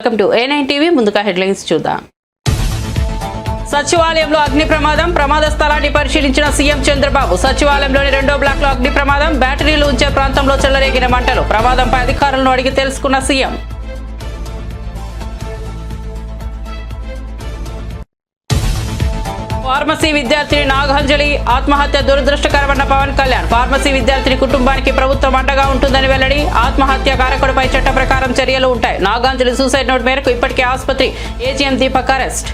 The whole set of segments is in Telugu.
Welcome to A9 TV. ముందుగా హెడ్లైన్స్ చూద్దాం. సచివాలయంలో అగ్ని ప్రమాద స్థలాన్ని పరిశీలించిన సీఎం చంద్రబాబు. సచివాలయంలోని 2వ బ్లాక్లో అగ్ని ప్రమాదం. బ్యాటరీలు ఉంచే ప్రాంతంలో చెలరేగిన మంటలు. ప్రమాదంపై అధికారులను అడిగి తెలుసుకున్న సీఎం. ఫార్మసీ విద్యార్థిని నాగాంజలి ఆత్మహత్య దురదృష్టకరమన్న పవన్ కళ్యాణ్. ఫార్మసీ విద్యార్థిని కుటుంబానికి ప్రభుత్వం అండగా ఉంటుందని వెల్లడి. ఆత్మహత్య కారకుడిపై చట్ట ప్రకారం చర్యలు ఉంటాయి. నాగాంజలి సూసైడ్ నోట్ మేరకు ఇప్పటికే ఆసుపత్రి. AGM Deepak arrest.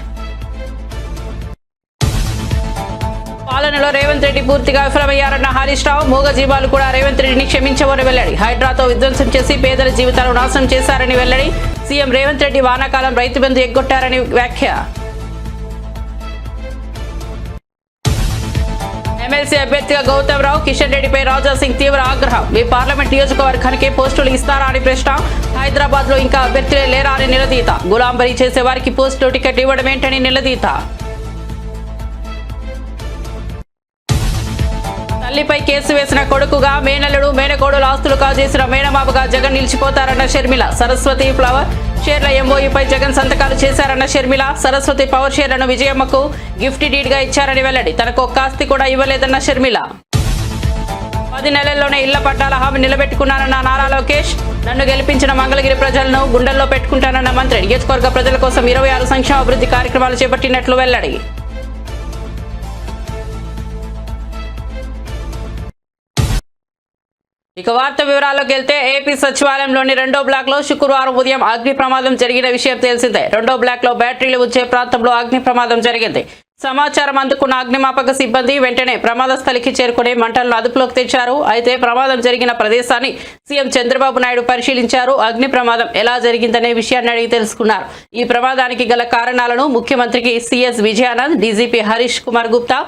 పాలనలో రేవంత్ రెడ్డి పూర్తిగా విఫలమయ్యారన్న హరీష్ రావు. మూగజీవాలు కూడా రేవంత్ రెడ్డిని క్షమించవని వెల్లడి. హైడ్రాతో విధ్వంసం చేసి పేదల జీవితాలను నాశనం చేశారని వెల్లడి. సీఎం రేవంత్ రెడ్డి వానాకాలం రైతు బంధు ఎగ్గొట్టారని వ్యాఖ్య. ఎమ్మెల్సీ అభ్యర్థిగా గౌతమ్ రావు. కిషన్ రెడ్డిపై రాజా సింగ్ తీవ్ర ఆగ్రహం. మీ పార్లమెంట్ నియోజకవర్గానికి పోస్టులు ఇస్తారా అని ప్రశ్న. హైదరాబాద్ లో ఇంకా అభ్యర్థులే లేరా అని నిలదీత. గులాంబరీ చేసే వారికి పోస్టులు టికెట్ ఇవ్వడం ఏంటని నిలదీత. తల్లిపై కేసు వేసిన కొడుకుగా మేనల్లుడు మేనకోడుల ఆస్తులు కాజేసిన మేనమామగా జగన్ నిలిచిపోతారన్న షర్మిల. సరస్వతి ఫ్లవర్ షేర్ల ఎంఓయూపై జగన్ సంతకాలు చేశారన్న షర్మిల. సరస్వతి పవర్ షేర్లను విజయమ్మకు గిఫ్ట్ డీడ్ గా ఇచ్చారని వెల్లడి. తనకు ఒక్క ఆస్తి కూడా ఇవ్వలేదన్న షర్మిల. 10 నెలల్లోనే ఇళ్ల పట్టాల హామీ నిలబెట్టుకున్నానన్న నారా లోకేష్. నన్ను గెలిపించిన మంగళగిరి ప్రజలను గుండెల్లో పెట్టుకుంటానన్న మంత్రి. నియోజకవర్గ ప్రజల కోసం 26 సంక్షేమాభివృద్ధి కార్యక్రమాలు చేపట్టినట్లు వెల్లడి. ఇక వార్త వివరాల్లోకి వెళ్తే ఏపీ సచివాలయంలోని 2వ బ్లాక్ లో శుక్రవారం ఉదయం అగ్ని ప్రమాదం జరిగిన విషయం తెలిసిందే. 2వ బ్లాక్ లో బ్యాటరీలు ఉంచే ప్రాంతంలో అగ్ని ప్రమాదం జరిగింది. సమాచారం అందుకున్న అగ్నిమాపక సిబ్బంది వెంటనే ప్రమాద స్థలికి చేరుకుని మంటలను అదుపులోకి తెచ్చారు. అయితే ప్రమాదం జరిగిన ప్రదేశాన్ని సీఎం చంద్రబాబు నాయుడు పరిశీలించారు. అగ్ని ప్రమాదం ఎలా జరిగిందనే విషయాన్ని అడిగి తెలుసుకున్నారు. ఈ ప్రమాదానికి గల కారణాలను ముఖ్యమంత్రికి CS Vijayanand, DGP Harish Kumar Gupta,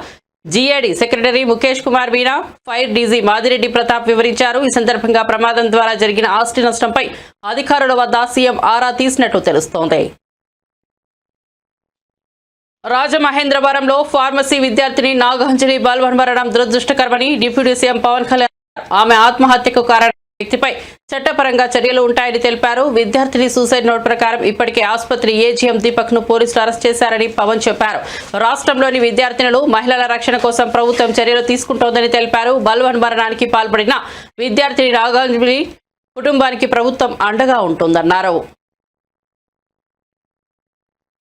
GAD secretary Mukesh Kumar Meena, fire DG Madireddy Pratap వివరించారు. ఈ సందర్భంగా ప్రమాదం ద్వారా జరిగిన ఆస్తి నష్టంపై అధికారుల వద్ద సీఎం ఆరా తీసినట్టు తెలుస్తోంది. రాజమహేంద్రవరంలో ఫార్మసీ విద్యార్థిని నాగాంజలి బలవన్మరణం దురదృష్టకరమని డిప్యూటీ సీఎం పవన్ కళ్యాణ్. ఆమె ఆత్మహత్యకు కారణం వ్యక్తిపై చట్టపరంగా చర్యలు ఉంటాయని తెలిపారు. విద్యార్థిని సూసైడ్ నోట్ ప్రకారం ఇప్పటికే ఆసుపత్రి ఏజీఎం దీపక్ ను పోలీసులు అరెస్ట్ చేశారని పవన్ చెప్పారు. రాష్ట్రంలోని విద్యార్థినులు మహిళల రక్షణ కోసం ప్రభుత్వం చర్యలు తీసుకుంటోందని తెలిపారు. బల్వన్ మరణానికి పాల్పడిన విద్యార్థిని నాగాంజలి కుటుంబానికి ప్రభుత్వం అండగా ఉంటుందన్నారు.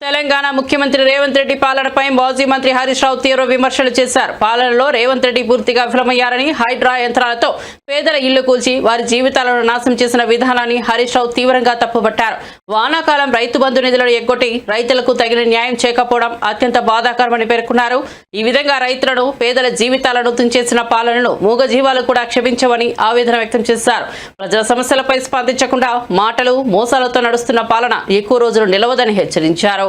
తెలంగాణ ముఖ్యమంత్రి రేవంత్ రెడ్డి పాలనపై మాజీ మంత్రి హరీష్ రావు తీవ్ర విమర్శలు చేశారు. పాలనలో రేవంత్ రెడ్డి పూర్తిగా విఫలమయ్యారని, హైడ్రా యంత్రాలతో పేదల ఇళ్లు కూల్చి వారి జీవితాలను నాశనం చేసిన విధానాన్ని హరీష్ రావు తీవ్రంగా తప్పుపట్టారు. వానాకాలం రైతు బంధు నిధులను ఎగ్గొట్టి రైతులకు తగిన న్యాయం చేయకపోవడం అత్యంత బాధాకరమని పేర్కొన్నారు. ఈ విధంగా రైతులను, పేదల జీవితాలను తుంచేసిన పాలనను మూగజీవాలు కూడా క్షమించవని ఆవేదన వ్యక్తం చేశారు. ప్రజల సమస్యలపై స్పందించకుండా మాటలు, మోసాలతో నడుస్తున్న పాలన ఎక్కువ రోజులు నిలవదని హెచ్చరించారు.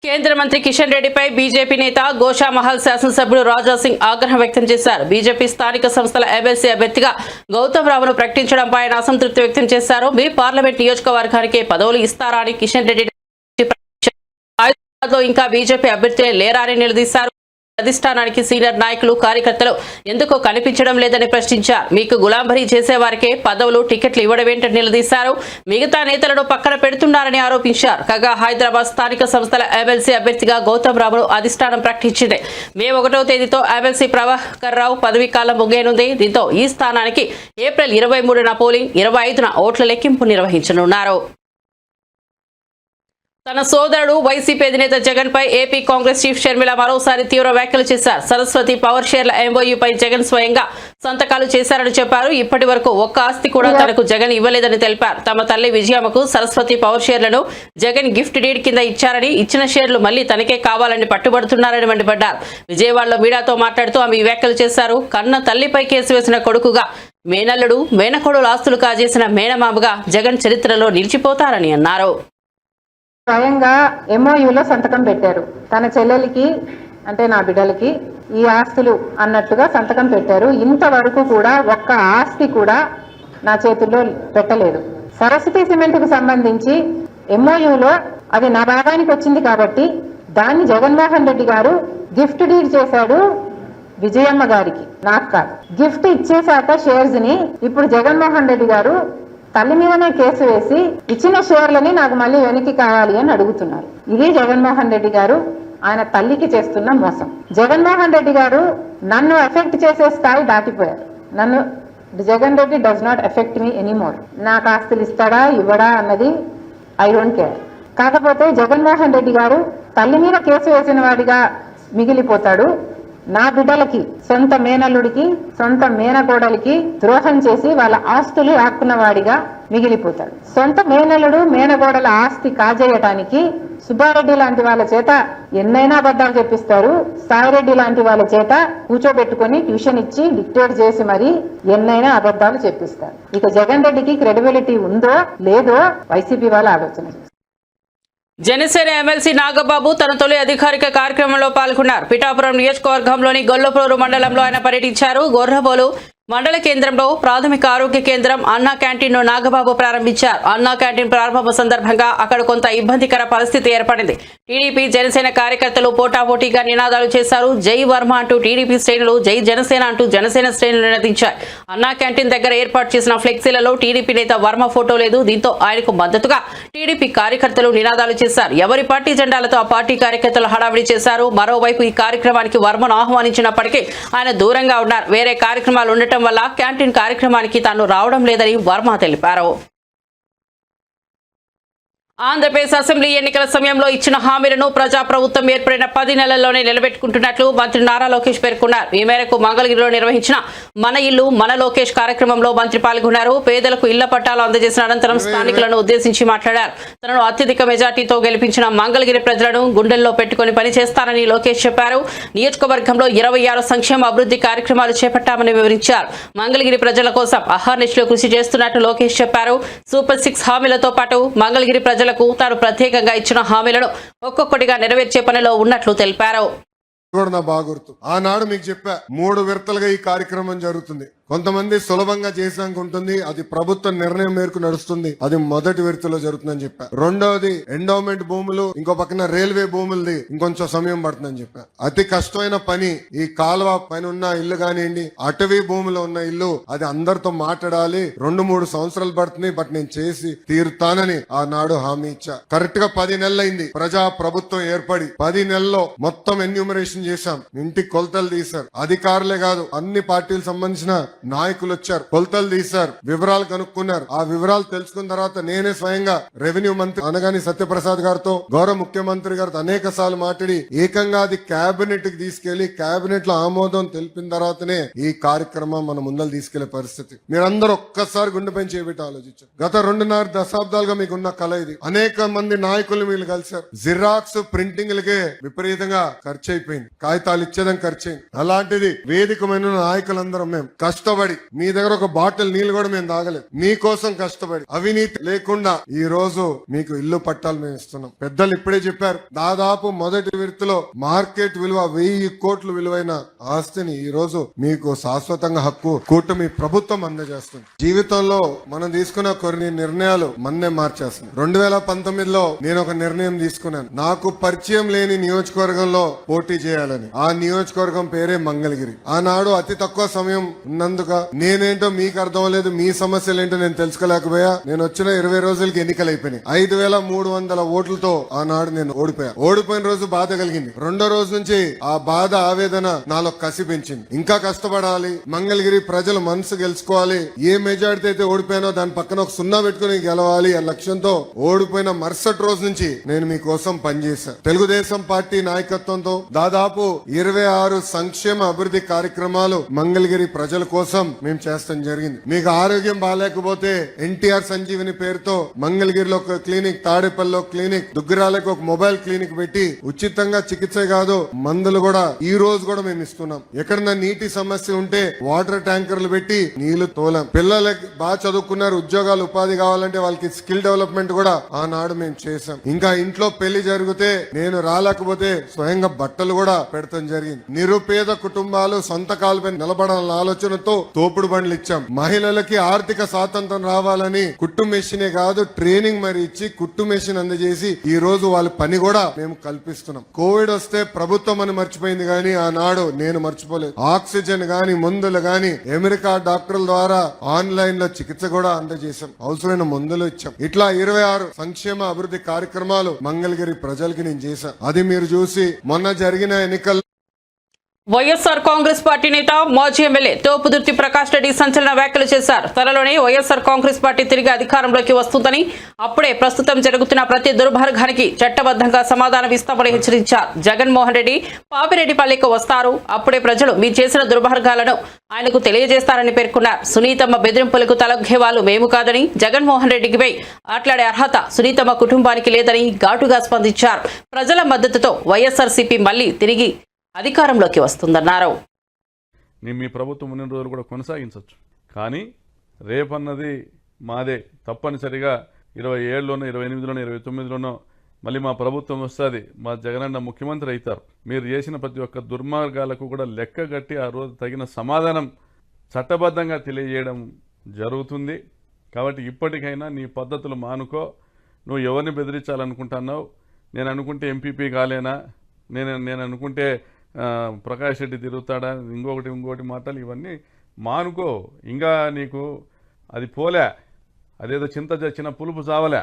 కేంద్ర మంత్రి కిషన్ రెడ్డిపై బీజేపీ నేత గోషామహల్ శాసనసభ్యుడు రాజా సింగ్ ఆగ్రహం వ్యక్తం చేశారు. బీజేపీ స్థానిక సంస్థల ఎమ్మెల్సీ అభ్యర్థిగా గౌతమ్ రావును ప్రకటించడంపై ఆయన అసంతృప్తి వ్యక్తం చేశారు. మీ పార్లమెంట్ నియోజకవర్గానికి పదవులు ఇస్తారా అని కిషన్ రెడ్డి హైదరాబాద్ లో ఇంకా బీజేపీ అభ్యర్థులే లేరా అని నిలదీశారు. అధిష్టానానికి సీనియర్ నాయకులు, కార్యకర్తలు ఎందుకో కనిపించడం లేదని ప్రశ్నించారు. మీకు గులాంబరీ చేసేవారికే పదవులు, టికెట్లు ఇవ్వడం ఏంటని నిలదీశారు. మిగతా నేతలను పక్కన పెడుతున్నారని ఆరోపించారు. కాగా హైదరాబాద్ స్థానిక సంస్థల ఎమ్మెల్సీ అభ్యర్థిగా గౌతమ్ రావును అధిష్టానం ప్రకటించింది. మే 1వ తేదీతో ఎమ్మెల్సీ ప్రభాకర్ రావు పదవీ కాలం ముగియనుంది. దీంతో ఈ స్థానానికి ఏప్రిల్ 23న పోలింగ్, 25న ఓట్ల లెక్కింపు నిర్వహించనున్నారు. తన సోదరుడు వైసీపీ అధినేత జగన్ పై ఏపీ కాంగ్రెస్ చీఫ్ షర్మిల మరోసారి తీవ్ర వ్యాఖ్యలు చేశారు. సరస్వతి పవర్ షేర్ల ఎంఓయూపై జగన్ స్వయంగా సంతకాలు చేశారని చెప్పారు. ఇప్పటి వరకు ఒక్క ఆస్తి కూడా తనకు జగన్ ఇవ్వలేదని తెలిపారు. తమ తల్లి విజయమ్మకు సరస్వతి పవర్ షేర్లను జగన్ గిఫ్ట్ డీడ్ కింద ఇచ్చారని, ఇచ్చిన షేర్లు మళ్లీ తనకే కావాలని పట్టుబడుతున్నారని మండిపడ్డారు. విజయవాడలో మీడియాతో మాట్లాడుతూ ఆమె ఈ వ్యాఖ్యలు చేశారు. కన్న తల్లిపై కేసు వేసిన కొడుకుగా, మేనల్లుడు మేనకోడుల ఆస్తులు కాజేసిన మేనమామగా జగన్ చరిత్రలో నిలిచిపోతారని అన్నారు. స్వయంగా ఎంఓయూలో సంతకం పెట్టారు. తన చెల్లెలికి అంటే నా బిడ్డలకి ఈ ఆస్తులు అన్నట్టుగా సంతకం పెట్టారు. ఇంతవరకు కూడా ఒక్క ఆస్తి కూడా నా చేతుల్లో పెట్టలేదు. సరస్వతి సిమెంట్ కు సంబంధించి ఎంఓయూలో అది నా భాగానికి వచ్చింది కాబట్టి దాన్ని జగన్మోహన్ రెడ్డి గారు గిఫ్ట్ డీడ్ చేశాడు విజయమ్మ గారికి, నాకు కాదు. గిఫ్ట్ ఇచ్చేశాక షేర్స్ ని ఇప్పుడు జగన్మోహన్ రెడ్డి గారు తల్లి మీదనే కేసు వేసి ఇచ్చిన షేర్లని నాకు మళ్ళీ వెనక్కి కావాలి అని అడుగుతున్నారు. ఇది జగన్మోహన్ రెడ్డి గారు ఆయన తల్లికి చేస్తున్న మోసం. జగన్మోహన్ రెడ్డి గారు నన్ను ఎఫెక్ట్ చేసే స్థాయి దాటిపోయారు. Jagan Reddy does not affect me anymore. నాకు ఆస్తులు ఇస్తాడా ఇవ్వడా అన్నది ఐ డోంట్ కేర్. కాకపోతే జగన్మోహన్ రెడ్డి గారు తల్లి మీద కేసు వేసిన వాడిగా మిగిలిపోతాడు. నా బిడ్డలకి, సొంత మేనల్లుడికి, సొంత మేనగోడలికి ద్రోహం చేసి వాళ్ళ ఆస్తులు ఆక్కున్న వాడిగా మిగిలిపోతాడు. సొంత మేనల్లుడు మేనగోడల ఆస్తి కాజేయటానికి సుబ్బారెడ్డి లాంటి వాళ్ళ చేత ఎన్నైనా అబద్ధాలు చెప్పిస్తారు. సాయిరెడ్డి లాంటి వాళ్ళ చేత కూర్చోబెట్టుకుని ట్యూషన్ ఇచ్చి డిక్టేట్ చేసి మరి ఎన్నైనా అబద్ధాలు చెప్పిస్తారు. ఇక జగన్ రెడ్డికి క్రెడిబిలిటీ ఉందో లేదో వైసీపీ వాళ్ళ ఆలోచన. జనసేన ఎమ్మెల్సీ నాగబాబు తన తొలి అధికారిక కార్యక్రమంలో పాల్గొన్నారు. పిఠాపురం నియోజకవర్గంలోని గొల్లప్రోలు మండలంలో ఆయన పర్యటించారు. గొర్రబోలు మండల కేంద్రంలో ప్రాథమిక ఆరోగ్య కేంద్రం అన్నా క్యాంటీన్ ను నాగబాబు ప్రారంభించారు. అన్నా క్యాంటీన్ ప్రారంభం సందర్భంగా అక్కడ కొంత ఇబ్బందికర పరిస్థితి ఏర్పడింది. టీడీపీ జనసేన కార్యకర్తలు పోటాపోటీగా నినాదాలు చేశారు. జై వర్మ అంటూ టీడీపీ శ్రేణులు, జై జనసేన అంటూ జనసేన శ్రేణులు నినదించారు. అన్నా క్యాంటీన్ దగ్గర ఏర్పాటు చేసిన ఫ్లెక్సీలలో టీడీపీ నేత వర్మ ఫోటో లేదు. దీంతో ఆయనకు మద్దతుగా టీడీపీ కార్యకర్తలు నినాదాలు చేశారు. ఎవరి పార్టీ జెండాలతో ఆ పార్టీ కార్యకర్తలు హడావిడి చేశారు. మరోవైపు ఈ కార్యక్రమానికి వర్మను ఆహ్వానించినప్పటికీ ఆయన దూరంగా ఉన్నారు. వేరే కార్యక్రమాలు ఉండటం వల్ల క్యాంటీన్ కార్యక్రమానికి తాను రావడం లేదని వర్మ తెలిపారు. ఆంధ్రప్రదేశ్ అసెంబ్లీ ఎన్నికల సమయంలో ఇచ్చిన హామీలను ప్రజాప్రభుత్వం ఏర్పడిన 10 నెలల్లోనే నిలబెట్టుకుంటున్నట్లు మంత్రి నారా లోకేష్ పేర్కొన్నారు. ఈ మేరకు మంగళగిరిలో నిర్వహించిన మన ఇల్లు మన లోకేష్ కార్యక్రమంలో మంత్రి పాల్గొన్నారు. పేదలకు ఇళ్ల పట్టాలు అందజేసిన అనంతరం స్థానికులను ఉద్దేశించి మాట్లాడారు. తనను అత్యధిక మెజార్టీతో గెలిపించిన మంగళగిరి ప్రజలను గుండెల్లో పెట్టుకుని పనిచేస్తానని లోకేష్ చెప్పారు. నియోజకవర్గంలో 26 సంక్షేమ అభివృద్ధి కార్యక్రమాలు చేపట్టామని వివరించారు. మంగళగిరి ప్రజల కోసం అహర్నిశలు కృషి చేస్తున్నట్లు లోకేష్ చెప్పారు. సూపర్ 6 హామీలతో పాటు మంగళగిరి ప్రజలకు తాను ప్రత్యేకంగా ఇచ్చిన హామీలను ఒక్కొక్కటిగా నెరవేర్చే పనిలో ఉన్నట్లు తెలిపారు. బాగా గుర్తు, ఆనాడు మీకు చెప్పా 3 విడతలుగా ఈ కార్యక్రమం జరుగుతుంది. కొంతమంది సులభంగా చేసాక ఉంటుంది, అది ప్రభుత్వ నిర్ణయం మేరకు నడుస్తుంది. అది మొదటి విడతలో జరుగుతుందని చెప్పా. రెండవది ఎండోమెంట్ భూములు, ఇంకో పక్కన రైల్వే భూములది ఇంకొంచెం సమయం పడుతుందని చెప్పా. అతి కష్టమైన పని ఈ కాలువ పైన ఉన్న ఇల్లు కానివ్వండి, అటవీ భూములో ఉన్న ఇల్లు, అది అందరితో మాట్లాడాలి. 2-3 సంవత్సరాలు పడుతుంది, బట్ నేను చేసి తీరుతానని ఆనాడు హామీ ఇచ్చా. కరెక్ట్ గా 10 నెలలైంది ప్రజా ప్రభుత్వం ఏర్పడి. 10 నెలల్లో మొత్తం ఎన్యూమరేషన్ చేశాం. ఇంటికి కొలతలు తీశారు. అధికారులే కాదు, అన్ని పార్టీలకు సంబంధించిన నాయకులు వచ్చారు, కొలతలు తీశారు, వివరాలు కనుక్కున్నారు. ఆ వివరాలు తెలుసుకున్న తర్వాత నేనే స్వయంగా రెవెన్యూ మంత్రి అనగాని సత్యప్రసాద్ గారితో, గౌరవ ముఖ్యమంత్రి గారితో అనేక సార్లు మాట్లాడి ఏకంగా అది కేబినెట్ కి తీసుకెళ్లి కేబినెట్ లో ఆమోదం తెలిపిన తర్వాతనే ఈ కార్యక్రమం మన ముందలు తీసుకెళ్లే పరిస్థితి. మీరందరూ ఒక్కసారి గుండెపై చేపెట్టి ఆలోచించారు. గత 2.5 దశాబ్దాలుగా మీకున్న కళ ఇది. అనేక మంది నాయకులు మీరు కలిశారు. జిరాక్స్ ప్రింటింగ్లకే విపరీతంగా ఖర్చు అయిపోయింది, కాగితాలు ఇచ్చేదానికి ఖర్చు అయింది. అలాంటిది వేదికమైన నాయకులందరం మేము కష్టపడి, మీ దగ్గర ఒక బాటిల్ నీళ్లు కూడా మేము తాగలేదు, మీకోసం కష్టపడి అవినీతి లేకుండా ఈ రోజు మీకు ఇల్లు పట్టాలు మేము ఇస్తున్నాం. పెద్దలు ఇప్పుడే చెప్పారు, దాదాపు మొదటి విడతలో మార్కెట్ విలువ 1000 కోట్లు విలువైన ఆస్తిని ఈ రోజు మీకు శాశ్వతంగా హక్కు కూటమి ప్రభుత్వం అందజేస్తుంది. జీవితంలో మనం తీసుకున్న కొన్ని నిర్ణయాలు మన్నే మార్చేస్తుంది. 2019లో నేను ఒక నిర్ణయం తీసుకున్నాను. నాకు పరిచయం లేని నియోజకవర్గంలో పోటీ చేయాలని. ఆ నియోజకవర్గం పేరే మంగళగిరి. ఆనాడు అతి తక్కువ సమయం ఉన్నందుకు నేనేంటో మీకు అర్థం లేదు, మీ సమస్యలు ఏంటో నేను తెలుసుకోలేకపోయా. నేను వచ్చిన 20 రోజులకి ఎన్నికలు అయిపోయినాయి. 5300 ఓట్లతో ఆనాడు నేను ఓడిపోయిన రోజు బాధ కలిగింది. రెండో రోజు నుంచి ఆ బాధ ఆవేదన నాలో కసి పెంచింది. ఇంకా కష్టపడాలి, మంగళగిరి ప్రజల మనసు గెలుచుకోవాలి. ఏ మెజార్టీ అయితే ఓడిపోయానో దాని పక్కన ఒక 0 పెట్టుకుని గెలవాలి ఆ లక్ష్యంతో ఓడిపోయిన మరుసటి రోజు నుంచి నేను మీకోసం పనిచేశాను. తెలుగుదేశం పార్టీ నాయకత్వంతో దాదాపు 26 సంక్షేమ అభివృద్ధి కార్యక్రమాలు మంగళగిరి ప్రజల కోసం మేము చేస్తాం జరిగింది. మీకు ఆరోగ్యం బాగాలేకపోతే ఎన్టీఆర్ సంజీవిని పేరుతో మంగళగిరిలో ఒక క్లినిక్, తాడేపల్లిలో క్లినిక్, దుగ్గిరాలకు ఒక మొబైల్ క్లినిక్ పెట్టి ఉచితంగా చికిత్స కాదు మందులు కూడా ఈ రోజు కూడా మేము ఇస్తున్నాం. ఎక్కడన్నా నీటి సమస్య ఉంటే వాటర్ ట్యాంకర్లు పెట్టి నీళ్లు తోలాం. పిల్లలకి బాగా చదువుకున్నారు, ఉద్యోగాలు ఉపాధి కావాలంటే వాళ్ళకి స్కిల్ డెవలప్మెంట్ కూడా ఆనాడు మేము చేశాం. ఇంకా ఇంట్లో పెళ్లి జరిగితే నేను రాలేకపోతే స్వయంగా బట్టలు కూడా పెడతాం జరిగింది. నిరుపేద కుటుంబాలు సొంత కాలుపై నిలబడాలన్న ఆలోచనతో తోపుడు బండ్లు ఇచ్చాం. మహిళలకి ఆర్థిక స్వాతంత్రం రావాలని కుట్టు మెషినే కాదు ట్రైనింగ్ మరి ఇచ్చి కుట్టు మెషిన్ అందజేసి ఈ రోజు వాళ్ళ పని కూడా మేము కల్పిస్తున్నాం. కోవిడ్ వస్తే ప్రభుత్వం అని మర్చిపోయింది కానీ ఆనాడు నేను మర్చిపోలేదు. ఆక్సిజన్ గాని మందులు గాని అమెరికా డాక్టర్ల ద్వారా ఆన్లైన్ లో చికిత్స కూడా అందజేశాం. అవసరమైన మందులు ఇచ్చాం. ఇట్లా 26 సంక్షేమ అభివృద్ధి కార్యక్రమాలు మంగళగిరి ప్రజలకి నేను చేశాను. అది మీరు చూసి మొన్న జరిగిన ఎన్నికల్లో వైఎస్ఆర్ కాంగ్రెస్ పార్టీ నేత మాజీ ఎమ్మెల్యే తోపుదుర్తి ప్రకాష్ రెడ్డి సంచలన వ్యాఖ్యలు చేశారు. త్వరలోనే వైఎస్ఆర్ కాంగ్రెస్ పార్టీ తిరిగి అధికారంలోకి వస్తుందని, అప్పుడే ప్రస్తుతం జరుగుతున్న ప్రతి దుర్మార్గానికి చట్టబద్ధంగా సమాధానం ఇస్తామని హెచ్చరించారు. జగన్మోహన్ రెడ్డి పాపిరెడ్డిపల్లికి వస్తారు, అప్పుడే ప్రజలు మీరు చేసిన దుర్మార్గాలను ఆయనకు తెలియజేస్తారని పేర్కొన్నారు. సునీతమ్మ బెదిరింపులకు తలొగ్గే వాళ్ళు మేము కాదని, జగన్మోహన్ రెడ్డికి మాట్లాడే అర్హత సునీతమ్మ కుటుంబానికి లేదని ఘాటుగా స్పందించారు. ప్రజల మద్దతుతో వైఎస్ఆర్సీపీ మళ్లీ తిరిగి అధికారంలోకి వస్తుందన్నారు. మీ ప్రభుత్వం ఉన్న రోజులు కూడా కొనసాగించవచ్చు, కానీ రేపన్నది మాదే. తప్పనిసరిగా 27లోనో 28లోనో 29లోనో మళ్ళీ మా ప్రభుత్వం వస్తుంది, మా జగనన్న ముఖ్యమంత్రి అవుతారు. మీరు చేసిన ప్రతి ఒక్క దుర్మార్గాలకు కూడా లెక్కగట్టి ఆ రోజు తగిన సమాధానం చట్టబద్ధంగా తెలియజేయడం జరుగుతుంది. కాబట్టి ఇప్పటికైనా నీ పద్ధతులు మానుకో. నువ్వు ఎవరిని బెదిరించాలనుకుంటున్నావు? నేను అనుకుంటే ఎంపీపీ కాలేనా, నేను అనుకుంటే ప్రకాష్ రెడ్డి తిరుగుతాడా, ఇంకోటి మాటలు ఇవన్నీ మానుకో. ఇంకా నీకు అది పోలే, అదేదో చిన్న పులుపు చావలే,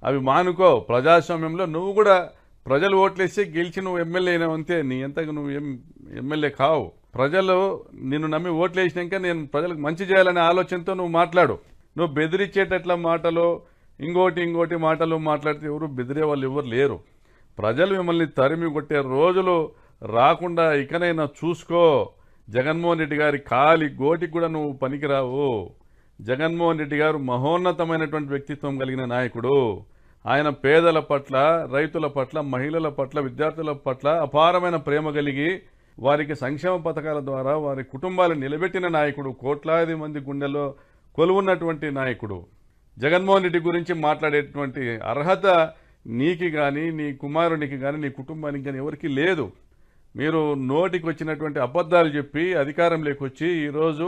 అవి మానుకో. ప్రజాస్వామ్యంలో నువ్వు కూడా ప్రజలు ఓట్లేసి గెలిచి నువ్వు ఎమ్మెల్యే అయినావంతే, నీ ఎంతగా నువ్వు ఎమ్మెల్యే కావు. ప్రజలు నిన్ను నమ్మి ఓట్లేసినాక నేను ప్రజలకు మంచి చేయాలనే ఆలోచనతో నువ్వు మాట్లాడు. నువ్వు బెదిరించేటట్ల మాటలు ఇంకోటి మాటలు మాట్లాడితే ఎవరు బెదిరే వాళ్ళు ఎవరు లేరు. ప్రజలు మిమ్మల్ని తరిమి కొట్టే రోజులు రాకుండా ఇకనైనా చూసుకో. జగన్మోహన్ రెడ్డి గారి కాలి గోటికి కూడా నువ్వు పనికిరావు. జగన్మోహన్ రెడ్డి గారు మహోన్నతమైనటువంటి వ్యక్తిత్వం కలిగిన నాయకుడు. ఆయన పేదల పట్ల, రైతుల పట్ల, మహిళల పట్ల, విద్యార్థుల పట్ల అపారమైన ప్రేమ కలిగి వారికి సంక్షేమ పథకాల ద్వారా వారి కుటుంబాలను నిలబెట్టిన నాయకుడు. కోట్లాది మంది గుండెల్లో కొలువున్నటువంటి నాయకుడు. జగన్మోహన్ రెడ్డి గురించి మాట్లాడేటువంటి అర్హత నీకి కానీ, నీ కుమారునికి కానీ, నీ కుటుంబానికి కానీ ఎవరికి లేదు. మీరు నోటికి వచ్చినటువంటి అబద్ధాలు చెప్పి అధికారంలోకి వచ్చి ఈరోజు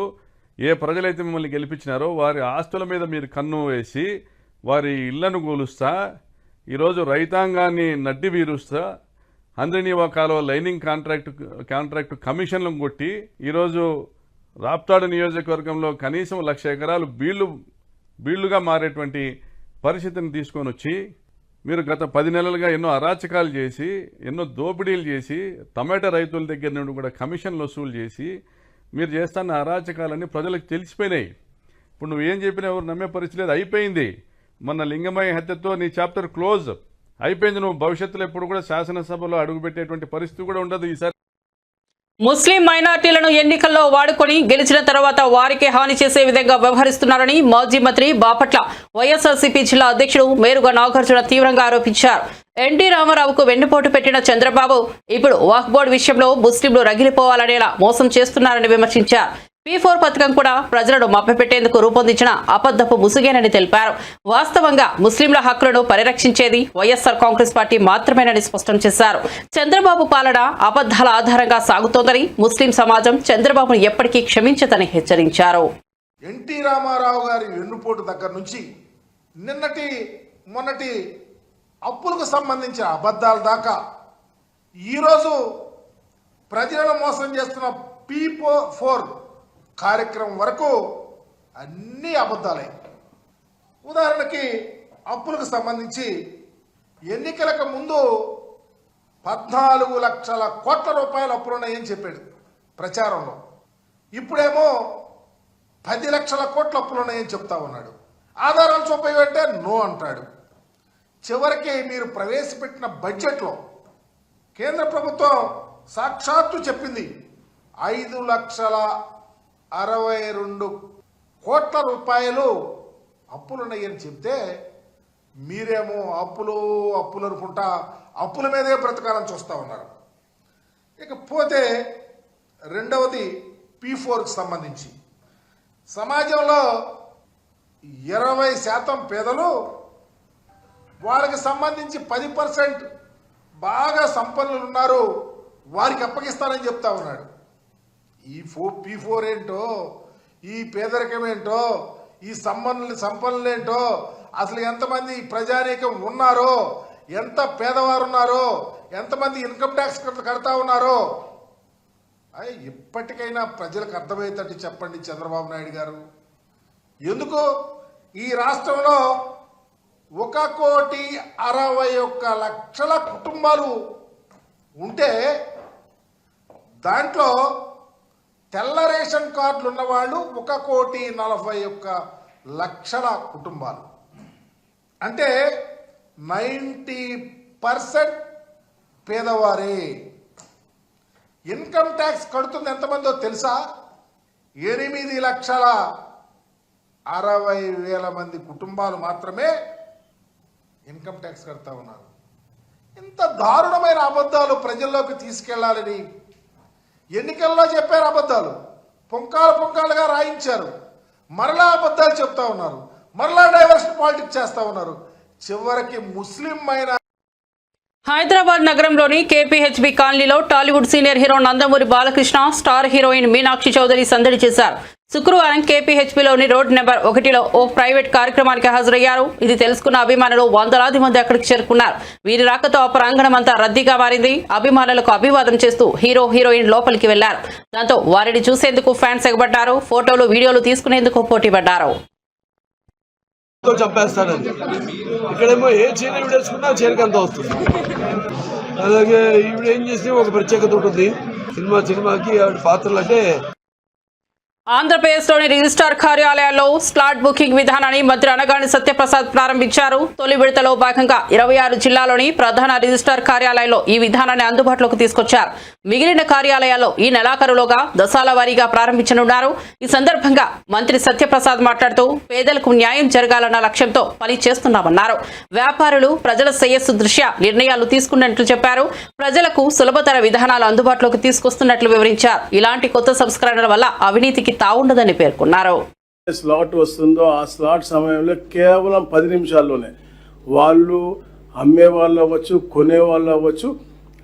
ఏ ప్రజలైతే మిమ్మల్ని గెలిపించినారో వారి ఆస్తుల మీద మీరు కన్ను వేసి వారి ఇళ్లను కూలుస్తా, ఈరోజు రైతాంగాన్ని నడ్డి వీరుస్తా, హంద్రినీవా కాలువ లైనింగ్ కాంట్రాక్టు కమిషన్లను కొట్టి ఈరోజు రాప్తాడు నియోజకవర్గంలో కనీసం 1,00,000 ఎకరాలు బీళ్లుగా మారేటువంటి పరిస్థితిని తీసుకొని వచ్చి మీరు గత 10 నెలలుగా ఎన్నో అరాచకాలు చేసి, ఎన్నో దోపిడీలు చేసి, టమాటా రైతుల దగ్గర నుండి కూడా కమిషన్లు వసూలు చేసి మీరు చేస్తున్న అరాచకాలన్నీ ప్రజలకు తెలిసిపోయినాయి. ఇప్పుడు నువ్వేం చెప్పినా ఎవరు నమ్మే పరిస్థితి లేదు, అయిపోయింది. మొన్న లింగమయ్య హత్యతో నీ చాప్టర్ క్లోజ్ అయిపోయింది. నువ్వు భవిష్యత్తులో ఎప్పుడు కూడా శాసనసభలో అడుగుపెట్టేటువంటి పరిస్థితి కూడా ఉండదు. ఈసారి ముస్లిం మైనార్టీలను ఎన్నికల్లో వాడుకొని గెలిచిన తర్వాత వారికి హాని చేసే విధంగా వ్యవహరిస్తున్నారని మాజీ మంత్రి బాపట్ల వైఎస్ఆర్సీపీ జిల్లా అధ్యక్షుడు మేరుగా నాగార్జున తీవ్రంగా ఆరోపించారు. ఎన్టీ రామారావుకు వెన్నుపోటు పెట్టిన చంద్రబాబు ఇప్పుడు వక్ఫ్ బోర్డు విషయంలో ముస్లింలు రగిలిపోవాలనేలా మోసం చేస్తున్నారని విమర్శించారు. P4 పథకం కూడా ప్రజలను మభ్యపెట్టేందుకు రూపొందించిన అబద్ధపు ముసుగేనని తెలిపారు. వాస్తవంగా ముస్లింల హక్కులను పరిరక్షించేది వైఎస్ఆర్ కాంగ్రెస్ పార్టీ మాత్రమేనని స్పష్టం చేశారు. చంద్రబాబు పాలన అబద్ధాల ఆధారంగా సాగుతోందని, ముస్లిం సమాజం చంద్రబాబును ఎప్పటికీ క్షమించదని హెచ్చరించారు. ఎన్టీ రామారావు గారి వెన్నుపోటు దగ్గర నుంచి మొన్నటి అప్పులకు సంబంధించిన అబద్ధాల దాకా ఈరోజు ప్రజలను మోసం చేస్తున్న P4 కార్యక్రమం వరకు అన్ని అబద్ధాలే. ఉదాహరణకి అప్పులకు సంబంధించి ఎన్నికలకు ముందు 14 లక్షల కోట్ల రూపాయల అప్పులున్నాయని చెప్పాడు ప్రచారంలో. ఇప్పుడేమో 10 లక్షల కోట్ల అప్పులున్నాయని చెప్తా ఉన్నాడు. ఆధారాలు చూపేవంటే నో అంటాడు. చివరికి మీరు ప్రవేశపెట్టిన బడ్జెట్లో కేంద్ర ప్రభుత్వం సాక్షాత్తు చెప్పింది 5,62 కోట్ల రూపాయలు అప్పులున్నాయని చెప్తే మీరేమో అప్పులు అనుకుంటా అప్పుల మీదే బ్రతకాలని చూస్తూ ఉన్నారు. ఇకపోతే రెండవది P4కి సంబంధించి సమాజంలో 20% పేదలు, వాళ్ళకి సంబంధించి 10% బాగా సంపన్నులు ఉన్నారు, వారికి అప్పగిస్తానని చెప్తా ఉన్నాడు. ఈ P4 ఏంటో, ఈ పేదరికం ఏంటో, ఈ సంపన్నులు ఏంటో, అసలు ఎంతమంది ప్రజానీకం ఉన్నారో, ఎంత పేదవారు ఉన్నారో, ఎంతమంది ఇన్కమ్ ట్యాక్స్ కడతా ఉన్నారో ఇప్పటికైనా ప్రజలకు అర్థమయ్యేటట్టు చెప్పండి చంద్రబాబు నాయుడు గారు. ఎందుకు ఈ రాష్ట్రంలో 1,61,00,000 కుటుంబాలు ఉంటే దాంట్లో తెల్ల రేషన్ కార్డులు ఉన్నవాళ్ళు 1,41,00,000 కుటుంబాలు. అంటే 90% పేదవారే. ఇన్కమ్ ట్యాక్స్ కడుతుంది ఎంతమందో తెలుసా? 8,60,000 మంది కుటుంబాలు మాత్రమే ఇన్కమ్ ట్యాక్స్ కడతా ఉన్నారు. ఇంత దారుణమైన అబద్ధాలు ప్రజల్లోకి తీసుకెళ్లాలని ఎన్నికల్లో చెప్పారు. అబద్ధాలు పుంకాలుగా రాయించారు. మరలా అబద్ధాలు చెప్తా ఉన్నారు. మరలా డైవర్షన్ పాలిటిక్స్ చేస్తా ఉన్నారు. చివరికి ముస్లిం మైనారిటీ హైదరాబాద్ నగరంలోని కేపీహెచ్బీ కాలనీలో Tollywood senior hero Nandamuri Balakrishna, star heroine Meenakshi Chaudhary సందడి చేశారు. శుక్రవారం కేపీహెచ్బీలోని రోడ్ నెంబర్ 1లో ఓ ప్రైవేట్ కార్యక్రమానికి హాజరయ్యారు. ఇది తెలుసుకున్న అభిమానులు వందలాది మంది అక్కడికి చేరుకున్నారు. వీరి రాకతో ఆ ప్రాంగణం అంతా రద్దీగా మారింది. అభిమానులకు అభివాదం చేస్తూ హీరో హీరోయిన్ లోపలికి వెళ్లారు. దాంతో వారిని చూసేందుకు ఫ్యాన్స్ ఎగబడ్డారు. ఫోటోలు వీడియోలు తీసుకునేందుకు పోటీ పడ్డారు. చంపేస్తానండి. ఇక్కడేమో ఏ చీర విడేసుకున్నా చీరకి అంత వస్తుంది. అలాగే ఈవిడ ఏం చేస్తే ఒక ప్రత్యేకత ఉంటుంది. సినిమాకి ఆవిడ పాత్రలు అంటే ఆంధ్రప్రదేశ్లోని రిజిస్ట్రార్ కార్యాలయాల్లో స్లాట్ బుకింగ్ విధానాన్ని మంత్రి అనగాని సత్యప్రసాద్ ప్రారంభించారు. తొలి విడతలో భాగంగా 26 జిల్లాలోని ప్రధాన రిజిస్ట్రార్ కార్యాలయాల్లో ఈ విధానాన్ని అందుబాటులోకి తీసుకొచ్చారు. మిగిలిన కార్యాలయాల్లో ఈ నెలాఖరులోగా దశాల వారీగా ప్రారంభించనున్నారు. ఈ సందర్భంగా మంత్రి సత్యప్రసాద్ మాట్లాడుతూ పేదలకు న్యాయం జరగాలన్న లక్ష్యంతో పని చేస్తున్నామన్నారు. వ్యాపారులు ప్రజల శ్రేయస్సు దృష్ట్యా నిర్ణయాలు తీసుకున్నట్లు చెప్పారు. ప్రజలకు సులభతర విధానాలు అందుబాటులోకి తీసుకొస్తున్నట్లు వివరించారు. ఇలాంటి కొత్త సంస్కరణల వల్ల అవినీతికి తావుండదని పేర్కొన్నారు. స్లాట్ వస్తుందో ఆ స్లాట్ సమయంలో కేవలం 10 నిమిషాల్లోనే వాళ్ళు అమ్మే వాళ్ళు అవ్వచ్చు, కొనే వాళ్ళు అవ్వచ్చు,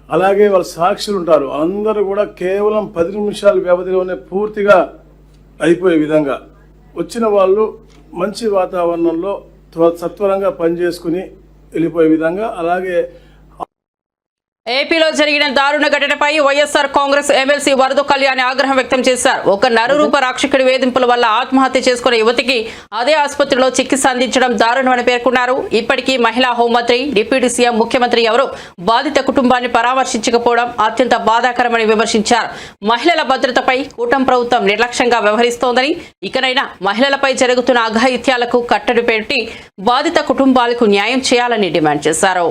అలాగే వాళ్ళ సాక్షులు ఉంటారు, అందరూ కూడా కేవలం 10 నిమిషాల వ్యవధిలోనే పూర్తిగా అయిపోయే విధంగా వచ్చిన వాళ్ళు మంచి వాతావరణంలో సత్వరంగా పనిచేసుకుని వెళ్ళిపోయే విధంగా. అలాగే ఏపీలో జరిగిన దారుణ ఘటనపై వైఎస్ఆర్ కాంగ్రెస్ ఎమ్మెల్సీ వరద కళ్యాణి ఆగ్రహం వ్యక్తం చేశారు. ఒక నరరూప రాక్షకుడి వేధింపుల వల్ల ఆత్మహత్య చేసుకున్న యువతికి అదే ఆసుపత్రిలో చికిత్స అందించడం దారుణమని పేర్కొన్నారు. ఇప్పటికీ మహిళా హోంమంత్రి, డిప్యూటీ సీఎం, ముఖ్యమంత్రి ఎవరూ బాధిత కుటుంబాన్ని పరామర్శించకపోవడం అత్యంత బాధాకరమని విమర్శించారు. మహిళల భద్రతపై కూటమి ప్రభుత్వం నిర్లక్ష్యంగా వ్యవహరిస్తోందని, ఇకనైనా మహిళలపై జరుగుతున్న అఘాయిత్యాలకు కట్టడి పెట్టి బాధిత కుటుంబాలకు న్యాయం చేయాలని డిమాండ్ చేశారు.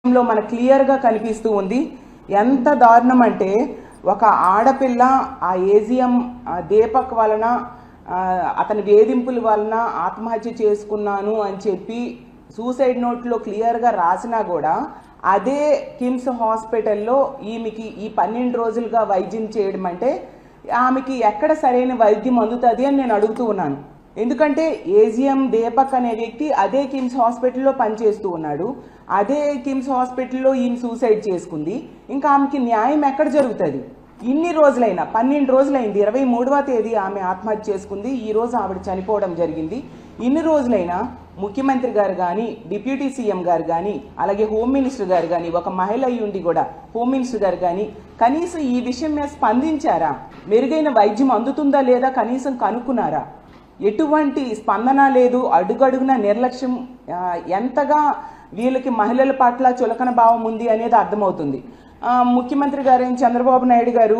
లో మన క్లియర్గా కనిపిస్తూ ఉంది. ఎంత దారుణం అంటే ఒక ఆడపిల్ల ఆ ఏజిఎం దీపక్ వలన అతని వేధింపుల వలన ఆత్మహత్య చేసుకున్నాను అని చెప్పి సూసైడ్ నోట్లో క్లియర్గా రాసినా కూడా అదే కిమ్స్ హాస్పిటల్లో ఈమెకి ఈ 12 రోజులుగా వైద్యం చేయడం అంటే ఆమెకి ఎక్కడ సరైన వైద్యం అందుతుంది అని నేను అడుగుతూ ఉన్నాను. ఎందుకంటే ఏజిఎం దీపక్ అనే వ్యక్తి అదే కిమ్స్ హాస్పిటల్లో పనిచేస్తూ ఉన్నాడు. అదే కిమ్స్ హాస్పిటల్లో ఈమె సూసైడ్ చేసుకుంది. ఇంకా ఆమెకి న్యాయం ఎక్కడ జరుగుతుంది? ఇన్ని రోజులైనా 12 రోజులైంది. 23వ తేదీ ఆమె ఆత్మహత్య చేసుకుంది. ఈ రోజు ఆవిడ చనిపోవడం జరిగింది. ఇన్ని రోజులైనా ముఖ్యమంత్రి గారు కానీ, డిప్యూటీ సీఎం గారు కానీ, అలాగే హోమ్ మినిస్టర్ గారు కానీ, ఒక మహిళ అయ్యుండి కూడా హోమ్ మినిస్టర్ గారు కానీ కనీసం ఈ విషయం మీద స్పందించారా? మెరుగైన వైద్యం అందుతుందా లేదా కనీసం కనుక్కున్నారా? ఎటువంటి స్పందన లేదు. అడుగడుగున నిర్లక్ష్యం. ఎంతగా వీళ్ళకి మహిళల పట్ల చులకన భావం ఉంది అనేది అర్థమవుతుంది. ముఖ్యమంత్రి గారైన చంద్రబాబు నాయుడు గారు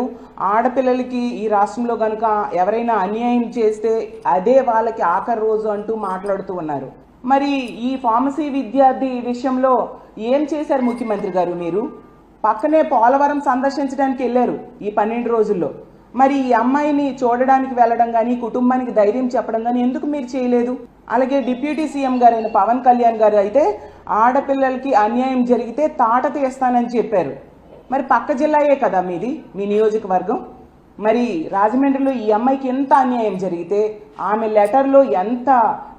ఆడపిల్లలకి ఈ రాష్ట్రంలో కనుక ఎవరైనా అన్యాయం చేస్తే అదే వాళ్ళకి ఆఖరి రోజు అంటూ మాట్లాడుతూ ఉన్నారు. మరి ఈ ఫార్మసీ విద్యార్థి విషయంలో ఏం చేశారు ముఖ్యమంత్రి గారు? మీరు పక్కనే పోలవరం సందర్శించడానికి వెళ్ళారు ఈ 12 రోజుల్లో. మరి ఈ అమ్మాయిని చూడడానికి వెళ్ళడం కానీ, కుటుంబానికి ధైర్యం చెప్పడం కానీ ఎందుకు మీరు చేయలేదు? అలాగే డిప్యూటీ సీఎం గారైన పవన్ కళ్యాణ్ గారు అయితే ఆడపిల్లలకి అన్యాయం జరిగితే తాట తీస్తానని చెప్పారు. మరి పక్క జిల్లాయే కదా మీది, మీ నియోజకవర్గం. మరి రాజమండ్రిలో ఈ అమ్మాయికి ఎంత అన్యాయం జరిగితే ఆమె లెటర్లో ఎంత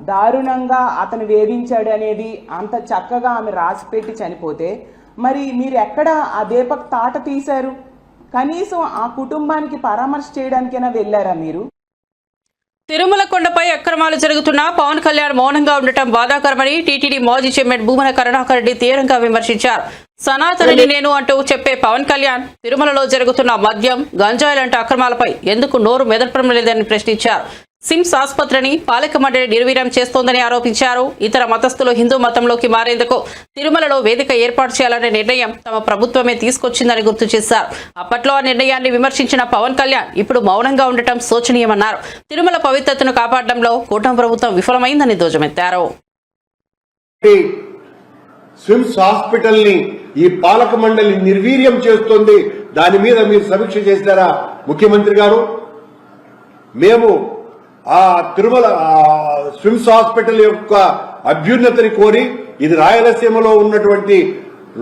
దారుణంగా అతను వేధించాడు అనేది అంత చక్కగా ఆమె రాసిపెట్టి చనిపోతే మరి మీరు ఎక్కడ ఆ దీపక్ తాట తీశారు? కనీసం ఆ కుటుంబానికి పరామర్శ చేయడానికైనా వెళ్ళారా మీరు? తిరుమల కొండపై అక్రమాలు జరుగుతున్నా పవన్ కళ్యాణ్ మౌనంగా ఉండటం బాధాకరమని టీటీడీ మాజీ చైర్మన్ భూమన కరుణాకర్ రెడ్డి తీవ్రంగా విమర్శించారు. సనాతనిని నేను అంటూ చెప్పే పవన్ కళ్యాణ్ తిరుమలలో జరుగుతున్న మద్యం, గంజాయి లాంటి అక్రమాలపై ఎందుకు నోరు మెదపడం లేదని ప్రశ్నించారు. సిమ్స్ ఆసుపత్రిని పాలక మండలి నిర్వీర్యం చేస్తోందని ఆరోపించారు. ఇతర మతస్థులు హిందూ మతంలోకి మారేందుకు తిరుమలలో వేదిక ఏర్పాటు చేయాలనే నిర్ణయం తమ ప్రభుత్వమే తీసుకొచ్చిందని గుర్తు చేశారు. అప్పట్లో ఆ నిర్ణయాన్ని విమర్శించిన పవన్ కళ్యాణ్ ఇప్పుడు మౌనంగా ఉండటం శోచనీయమన్నారు. తిరుమల పవిత్రతను కాపాడడంలో కూటమి ప్రభుత్వం విఫలమైందని ధ్వజమెత్తారు. స్విమ్స్ హాస్పిటల్ ని ఈ పాలక మండలి నిర్వీర్యం చేస్తోంది. దాని మీద మీరు సమీక్ష చేశారా ముఖ్యమంత్రి గారు? మేము ఆ తిరుమల స్విమ్స్ హాస్పిటల్ యొక్క అభ్యున్నతిని కోరి ఇది రాయలసీమలో ఉన్నటువంటి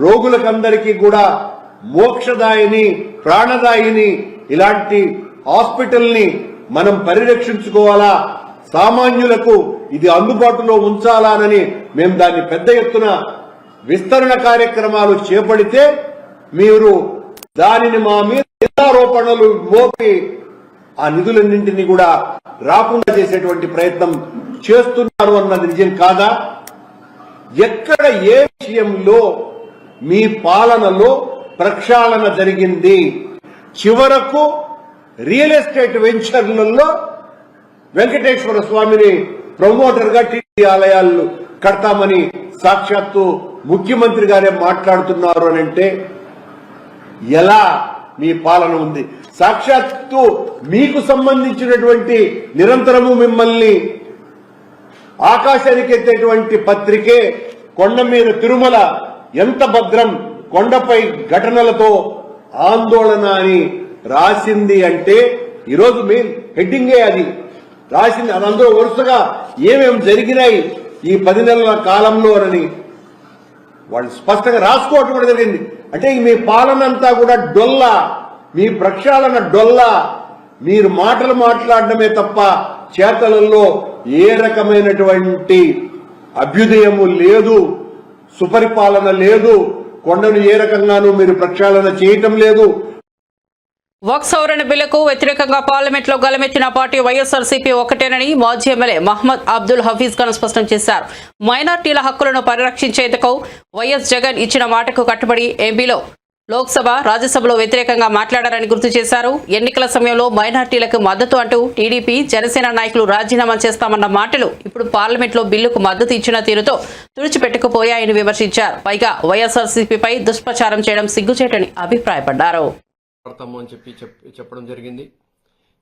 రోగులకందరికీ కూడా మోక్షదాయిని, ప్రాణదాయిని ఇలాంటి హాస్పిటల్ ని మనం పరిరక్షించుకోవాలా, సామాన్యులకు ఇది అందుబాటులో ఉంచాలానని మేము దాన్ని పెద్ద ఎత్తున విస్తరణ కార్యక్రమాలు చేపడితే మీరు దానిని మా మీద ఆరోపణలు మోపి ఆ నిధులన్నింటినీ కూడా రాకుండా చేసేటువంటి ప్రయత్నం చేస్తున్నారు అన్నది నిజం కాదా? ఎక్కడ ఏ విషయంలో మీ పాలనలో ప్రక్షాళన జరిగింది? చివరకు రియల్ ఎస్టేట్ వెంచర్లలో వెంకటేశ్వర స్వామిని ప్రమోటర్ గా టీటీ ఆలయాలు కడతామని సాక్షాత్తు ముఖ్యమంత్రి గారే మాట్లాడుతున్నారు అని అంటే ఎలా మీ పాలన ఉంది? సాక్షాత్తు మీకు సంబంధించినటువంటి నిరంతరము మిమ్మల్ని ఆకాశానికి ఎత్తేటువంటి పత్రికే కొండ మీద తిరుమల ఎంత భద్రం, కొండపై ఘటనలతో ఆందోళన అని రాసింది. అంటే ఈరోజు మీ హెడ్డింగే అది రాసింది. అది అందులో వరుసగా ఏమేమి జరిగినాయి ఈ 10 నెలల కాలంలో అని వాళ్ళు స్పష్టంగా రాసుకోవటం కూడా జరిగింది. అంటే మీ పాలన అంతా కూడా డొల్లా, మీ ప్రక్షాళన డొల్లా. మీరు మాటలు మాట్లాడడమే తప్ప చేతలలో ఏ రకమైనటువంటి అభ్యుదయము లేదు, సుపరిపాలన లేదు, కొండను ఏ రకంగానూ మీరు ప్రక్షాళన చేయటం లేదు. వక్ఫ్ సవరణ బిల్లుకు వ్యతిరేకంగా పార్లమెంట్లో గలమెత్తిన పార్టీ వైఎస్ఆర్సీపీ ఒకటేనని మాజీ ఎమ్మెల్యే మహ్మద్ అబ్దుల్ హఫీజ్ ఖాన్ స్పష్టం చేశారు. మైనార్టీల హక్కులను పరిరక్షించేందుకు వైఎస్ జగన్ ఇచ్చిన మాటకు కట్టుబడి ఎంపీలో లోక్సభ, రాజ్యసభలో వ్యతిరేకంగా మాట్లాడారని గుర్తు చేశారు. ఎన్నికల సమయంలో మైనార్టీలకు మద్దతు అంటూ టీడీపీ, జనసేన నాయకులు రాజీనామా చేస్తామన్న మాటలు ఇప్పుడు పార్లమెంట్లో బిల్లుకు మద్దతు ఇచ్చిన తీరుతో తుడిచిపెట్టుకుపోయాయని విమర్శించారు. పైగా వైఎస్ఆర్సీపీపై దుష్ప్రచారం చేయడం సిగ్గుచేటని అభిప్రాయపడ్డారు. అని చెప్పడం జరిగింది.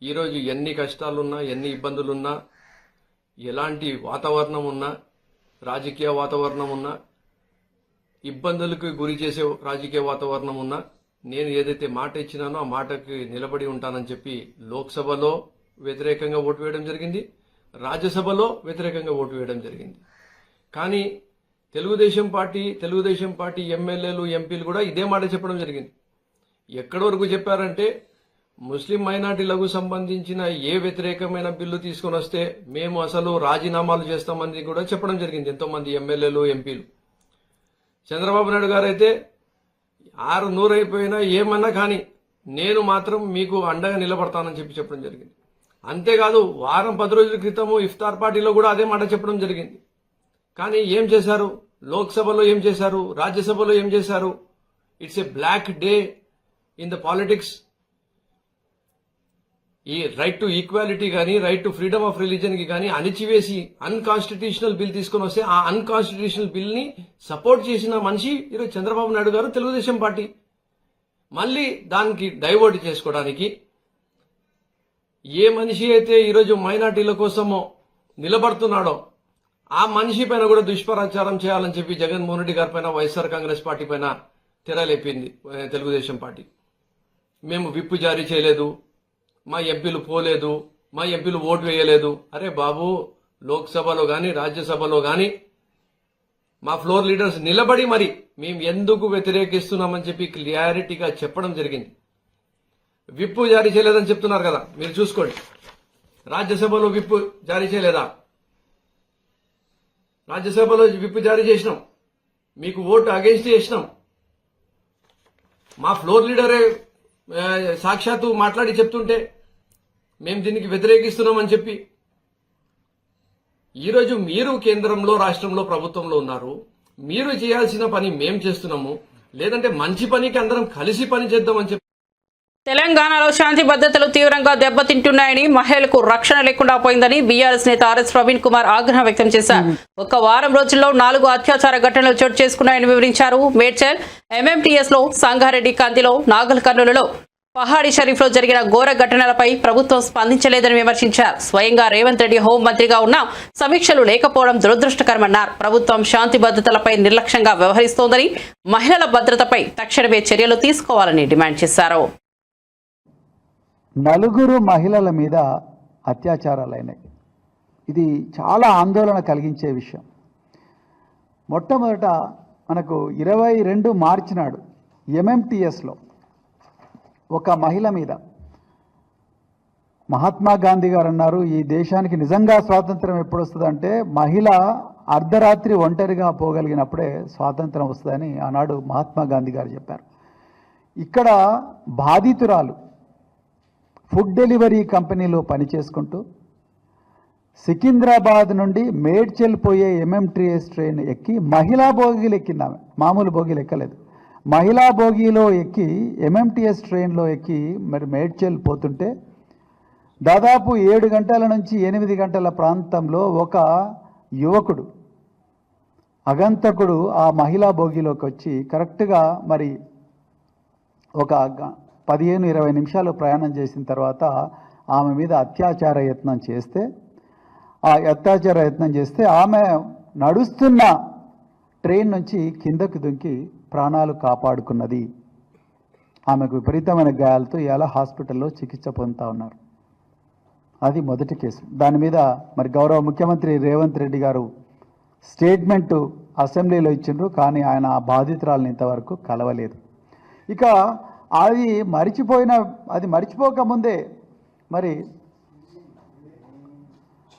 ఈరోజు ఎన్ని కష్టాలున్నా, ఎన్ని ఇబ్బందులున్నా, ఎలాంటి వాతావరణం ఉన్నా, రాజకీయ వాతావరణం ఉన్నా, ఇబ్బందులకు గురి చేసే రాజకీయ వాతావరణం ఉన్నా, నేను ఏదైతే మాట ఇచ్చినానో ఆ మాటకి నిలబడి ఉంటానని చెప్పి లోక్సభలో వ్యతిరేకంగా ఓటు వేయడం జరిగింది, రాజ్యసభలో వ్యతిరేకంగా ఓటు వేయడం జరిగింది. కానీ తెలుగుదేశం పార్టీ ఎమ్మెల్యేలు, ఎంపీలు కూడా ఇదే మాట చెప్పడం జరిగింది. ఎక్కడి వరకు చెప్పారంటే ముస్లిం మైనార్టీలకు సంబంధించిన ఏ వ్యతిరేకమైన బిల్లు తీసుకుని వస్తే మేము అసలు రాజీనామాలు చేస్తామని కూడా చెప్పడం జరిగింది ఎంతో మంది ఎమ్మెల్యేలు, ఎంపీలు. చంద్రబాబు నాయుడు గారు అయితే 600 అయిపోయినా ఏమన్నా కానీ నేను మాత్రం మీకు అండగా నిలబడతానని చెప్పడం జరిగింది. అంతేకాదు వారం 10 రోజుల క్రితము ఇఫ్తార్ పార్టీలో కూడా అదే మాట చెప్పడం జరిగింది. కానీ ఏం చేశారు? లోక్సభలో ఏం చేశారు? రాజ్యసభలో ఏం చేశారు? It's a black day in the politics. ఈ రైట్ టు ఈక్వాలిటీ కానీ, right to freedom of religion కి కానీ అణిచివేసి అన్కాన్స్టిట్యూషనల్ బిల్ తీసుకుని వస్తే ఆ అన్కాన్స్టిట్యూషనల్ బిల్ ని సపోర్ట్ చేసిన మనిషి ఈరోజు చంద్రబాబు నాయుడు గారు, తెలుగుదేశం పార్టీ. మళ్ళీ దానికి డైవర్ట్ చేసుకోవడానికి ఏ మనిషి అయితే ఈరోజు మైనార్టీల కోసమో నిలబడుతున్నాడో ఆ మనిషి పైన కూడా దుష్ప్రచారం చేయాలని చెప్పి జగన్మోహన్ రెడ్డి గారి పైన, వైఎస్ఆర్ కాంగ్రెస్ పార్టీ పైన తెరలేపింది తెలుగుదేశం పార్టీ. మేము విప్పు జారీ చేయలేదు, మా ఎంపీలు పోలేదు, మా ఎంపీలు ఓటు వేయలేదు. అరే బాబు, లోక్సభలో కానీ రాజ్యసభలో కానీ మా ఫ్లోర్ లీడర్స్ నిలబడి మరి మేము ఎందుకు వ్యతిరేకిస్తున్నామని చెప్పి క్లియారిటీగా చెప్పడం జరిగింది. విప్పు జారీ చేయలేదని చెప్తున్నారు కదా, మీరు చూసుకోండి. రాజ్యసభలో విప్పు జారీ చేయలేదా? రాజ్యసభలో విప్పు జారీ చేసినాం, మీకు ఓటు అగేన్స్ట్ చేసినాం. మా ఫ్లోర్ లీడరే సాక్షాత్తు మాట్లాడి చెప్తుంటే మేము దీనికి వ్యతిరేకిస్తున్నామని చెప్పి, ఈరోజు మీరు కేంద్రంలో రాష్ట్రంలో ప్రభుత్వంలో ఉన్నారు, మీరు చేయాల్సిన పని మేం చేస్తున్నాము, లేదంటే మంచి పనికి అందరం కలిసి పని చేద్దామని చెప్పి. తెలంగాణలో శాంతి భద్రతలు తీవ్రంగా దెబ్బతింటున్నాయని, మహిళలకు రక్షణ లేకుండా పోయిందని బీఆర్ఎస్ నేత ఆర్ఎస్ ప్రవీణ్ కుమార్ ఆగ్రహం వ్యక్తం చేశారు. ఒక వారం రోజుల్లో 4 అత్యాచార ఘటనలు చోటు చేసుకున్నాయని వివరించారు. మేడ్చల్ ఎంఎంటీఎస్ లో, సంగారెడ్డి కాంతిలో, నాగల్ కర్నూలులో, పహాడి షరీఫ్లో జరిగిన ఘోర ఘటనలపై ప్రభుత్వం స్పందించలేదని విమర్శించారు. స్వయంగా రేవంత్ రెడ్డి హోంమంత్రిగా ఉన్న సమీక్షలు లేకపోవడం దురదృష్టకరమన్నారు. ప్రభుత్వం శాంతి భద్రతలపై నిర్లక్ష్యంగా వ్యవహరిస్తోందని, మహిళల భద్రతపై తక్షణమే చర్యలు తీసుకోవాలని డిమాండ్ చేశారు. 4 మహిళల మీద అత్యాచారాలైనాయి. ఇది చాలా ఆందోళన కలిగించే విషయం. మొట్టమొదట మనకు 22 మార్చి నాడు ఎంఎంటీఎస్లో ఒక మహిళ మీద మహాత్మా గాంధీ గారు అన్నారు, ఈ దేశానికి నిజంగా స్వాతంత్రం ఎప్పుడు వస్తుందంటే మహిళ అర్ధరాత్రి ఒంటరిగా పోగలిగినప్పుడే స్వాతంత్రం వస్తుందని ఆనాడు మహాత్మా గాంధీ గారు చెప్పారు. ఇక్కడ బాధితురాలు ఫుడ్ డెలివరీ కంపెనీలో పనిచేసుకుంటూ సికింద్రాబాద్ నుండి మేడ్చల్ పోయే ఎంఎంటీఎస్ ట్రైన్ ఎక్కి మహిళా బోగీలు ఎక్కింది. ఆమె మామూలు బోగీలు ఎక్కలేదు, మహిళా బోగీలో ఎక్కి ఎంఎంటీఎస్ ట్రైన్లో ఎక్కి మరి మేడ్చల్ పోతుంటే దాదాపు 7 గంటల నుంచి 8 గంటల ప్రాంతంలో ఒక యువకుడు అగంతకుడు ఆ మహిళా బోగీలోకి వచ్చి కరెక్ట్గా మరి ఒక 15-20 నిమిషాలు ప్రయాణం చేసిన తర్వాత ఆమె మీద అత్యాచార యత్నం చేస్తే ఆమె నడుస్తున్న ట్రైన్ నుంచి కిందకు దుంకి ప్రాణాలు కాపాడుకున్నది. ఆమెకు విపరీతమైన గాయాలతో ఇలా హాస్పిటల్లో చికిత్స పొందుతూ ఉన్నారు. అది మొదటి కేసు. దాని మీద మరి గౌరవ ముఖ్యమంత్రి రేవంత్ రెడ్డి గారు స్టేట్మెంటు అసెంబ్లీలో ఇచ్చిండ్రు, కానీ ఆయన ఆ బాధితురాలను ఇంతవరకు కలవలేదు. ఇక అది మరిచిపోకముందే మరి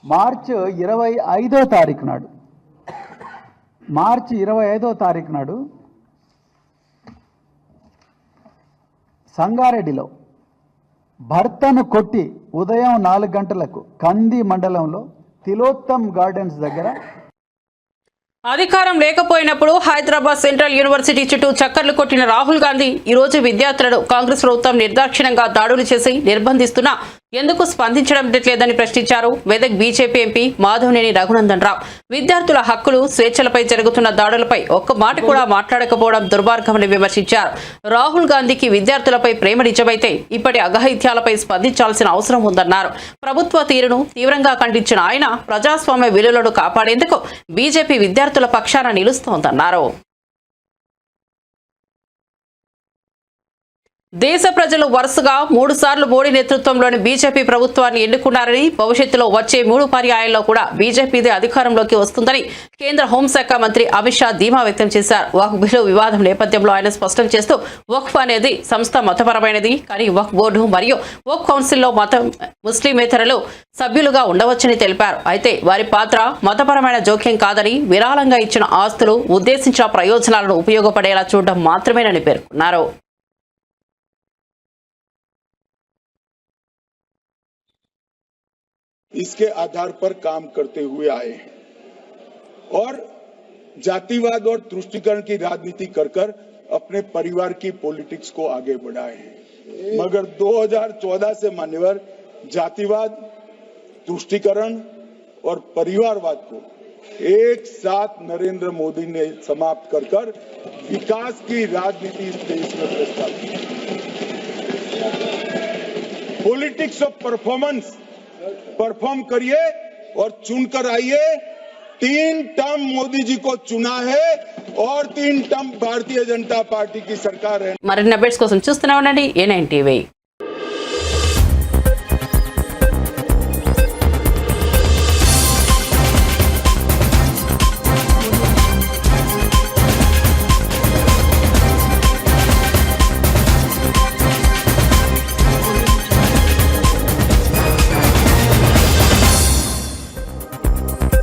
మార్చి 25వ తారీఖు నాడు సంగారెడ్డిలో భర్తను కొట్టి ఉదయం 4 గంటలకు కంది మండలంలో తిలోత్తమ్ గార్డెన్స్ దగ్గర అధికారం లేకపోయినప్పుడు హైదరాబాద్ సెంట్రల్ యూనివర్సిటీ చుట్టూ చక్కర్లు కొట్టిన రాహుల్ గాంధీ ఈ రోజు విద్యార్థులను కాంగ్రెస్ ప్రభుత్వం నిర్దాక్షిణ్యంగా దాడులు చేసి నిర్బంధిస్తున్నా ఎందుకు స్పందించడం లేదని ప్రశ్నించారు. మెదక్ బీజేపీ ఎంపీ మాధవనేని రఘునందన్ రావు విద్యార్థుల హక్కులు, స్వేచ్ఛలపై జరుగుతున్న దాడులపై ఒక్క మాట కూడా మాట్లాడకపోవడం దుర్మార్గమని విమర్శించారు. రాహుల్ గాంధీకి విద్యార్థులపై ప్రేమ నిజమైతే ఇప్పటి అఘాయిత్యాలపై స్పందించాల్సిన అవసరం ఉందన్నారు. ప్రభుత్వ తీరును తీవ్రంగా ఖండించిన ఆయన ప్రజాస్వామ్య విలువలను కాపాడేందుకు బీజేపీ విద్యార్థుల పక్షాన నిలుస్తోందన్నారు. దేశ ప్రజలు వరుసగా 3 సార్లు మోడీ నేతృత్వంలోని బీజేపీ ప్రభుత్వాన్ని ఎన్నుకున్నారని, భవిష్యత్తులో వచ్చే 3 పర్యాయాల్లో కూడా బీజేపీదే అధికారంలోకి వస్తుందని కేంద్ర హోంశాఖ మంత్రి అమిత్ షా ధీమా వ్యక్తం చేశారు. వక్ఫ్ బిల్లు వివాదం నేపథ్యంలో ఆయన స్పష్టం చేస్తూ వక్ఫ్ అనేది సంస్థ మతపరమైనది, కానీ వక్ఫ్ బోర్డు మరియు వక్ఫ్ కౌన్సిల్లో ముస్లిమేతరులు సభ్యులుగా ఉండవచ్చని తెలిపారు. అయితే వారి పాత్ర మతపరమైన జోక్యం కాదని, విరాళంగా ఇచ్చిన ఆస్తులు ఉద్దేశించిన ప్రయోజనాలను ఉపయోగపడేలా చూడడం మాత్రమేనని పేర్కొన్నారు. इसके आधार पर काम करते हुए आए हैं और जातिवाद और तुष्टीकरण की राजनीति कर अपने परिवार की पॉलिटिक्स को आगे बढ़ाए हैं। मगर 2014 से मान्यवर जातिवाद, तुष्टीकरण और परिवारवाद को एक साथ नरेंद्र मोदी ने समाप्त कर विकास की राजनीति इस देश में प्रस्तावित की। पॉलिटिक्स ऑफ परफॉर्म करिए और चुनकर आइए। 3 टर्म मोदी जी को चुना है और 3 टर्म भारतीय जनता पार्टी की सरकार है. मरिन्न अपडेट्स कोसम चूस्तूने उंडंడి A9 टीवी.